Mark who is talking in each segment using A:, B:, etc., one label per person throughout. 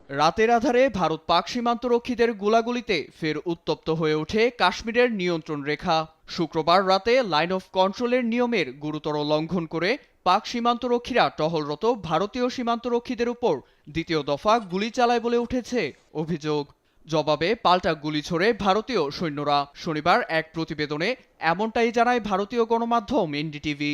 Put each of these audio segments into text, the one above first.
A: রাতের আধারে ভারত পাক সীমান্তরক্ষীদের গোলাগুলিতে ফের উত্তপ্ত হয়ে ওঠে কাশ্মীরের নিয়ন্ত্রণ রেখা। শুক্রবার রাতে লাইন অফ কন্ট্রোলের নিয়মের গুরুতর লঙ্ঘন করে পাক সীমান্তরক্ষীরা টহলরত ভারতীয় সীমান্তরক্ষীদের উপর দ্বিতীয় দফা গুলি চালায় বলে উঠেছে অভিযোগ। জবাবে পাল্টা গুলি ছোড়ে ভারতীয় সৈন্যরা। শনিবার এক প্রতিবেদনে এমনটাই জানায় ভারতীয় গণমাধ্যম এনডিটিভি।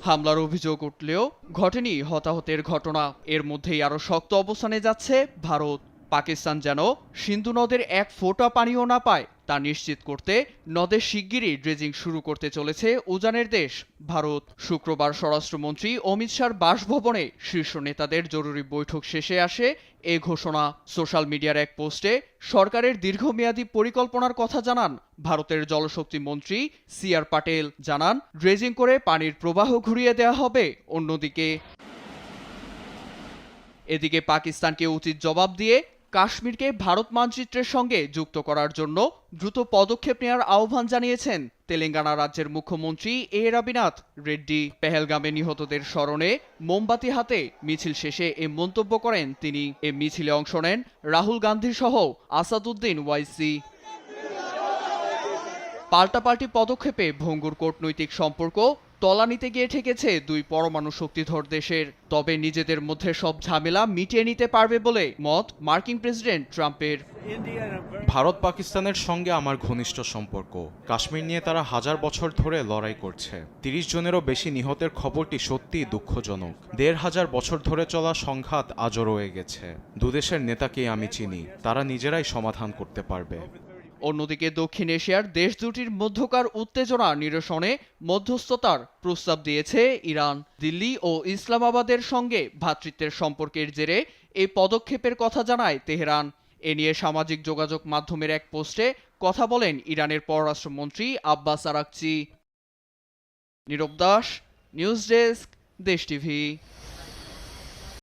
A: হামলার অভিযোগ উঠলেও ঘটেনি হতাহতের ঘটনা। এর মধ্যেই আরও শক্ত অবস্থানে যাচ্ছে ভারত। পাকিস্তান যেন সিন্ধু নদের এক ফোঁটা পানিও না পায় তা নিশ্চিত করতে নদে শিগগিরই ড্রেজিং শুরু করতে চলেছে উজানের দেশ ভারত। শুক্রবার স্বরাষ্ট্রমন্ত্রী অমিত শাহর বাসভবনে শীর্ষ নেতাদের জরুরি বৈঠক শেষে আসে এ ঘোষণা। সোশ্যাল মিডিয়ার এক পোস্টে সরকারের দীর্ঘমেয়াদী পরিকল্পনার কথা জানান ভারতের জলশক্তি মন্ত্রী সিআর পাটেল। জানান, ড্রেজিং করে পানির প্রবাহ ঘুরিয়ে দেওয়া হবে অন্যদিকে। এদিকে পাকিস্তানকে উচিত জবাব দিয়ে কাশ্মীরকে ভারত মানচিত্রের সঙ্গে যুক্ত করার জন্য দ্রুত পদক্ষেপ নেওয়ার আহ্বান জানিয়েছেন তেলেঙ্গানা রাজ্যের মুখ্যমন্ত্রী এ রবীন্দ্রনাথ রেড্ডি। পেহেলগামে নিহতদের স্মরণে মোমবাতি হাতে মিছিল শেষে এ মন্তব্য করেন তিনি। এ মিছিলে অংশ নেন রাহুল গান্ধী সহ আসাদুদ্দিন ওয়াইসি। পাল্টাপাল্টি পদক্ষেপে ভঙ্গুর কূটনৈতিক সম্পর্ক তলানিতে গিয়ে ঠেকেছে দুই পরমাণু শক্তিধর দেশের। তবে নিজেদের মধ্যে সব ঝামেলা মিটিয়ে নিতে পারবে বলে মত মার্কিন প্রেসিডেন্ট ট্রাম্পের।
B: ভারত পাকিস্তানের সঙ্গে আমার ঘনিষ্ঠ সম্পর্ক। কাশ্মীর নিয়ে তারা হাজার বছর ধরে লড়াই করছে। ৩০ জনেরও বেশি নিহতের খবরটি সত্যিই দুঃখজনক। ১৫০০ বছর ধরে চলা সংঘাত আজও রয়ে গেছে। দুদেশের নেতাকেই আমি চিনি, তারা নিজেরাই সমাধান করতে পারবে।
A: অন্যদিকে দক্ষিণ এশিয়ার দেশ দুটির মধ্যকার উত্তেজনা নিরসনে মধ্যস্থতার প্রস্তাব দিয়েছে ইরান। দিল্লি ও ইসলামাবাদের সঙ্গে ভ্রাতৃত্বের সম্পর্কের জেরে এই পদক্ষেপের কথা জানায় তেহরান। এ নিয়ে সামাজিক যোগাযোগ মাধ্যমের এক পোস্টে কথা বলেন ইরানের পররাষ্ট্রমন্ত্রী আব্বাস আরাকচি। নীরব দাস, নিউজ ডেস্ক, দেশ টিভি।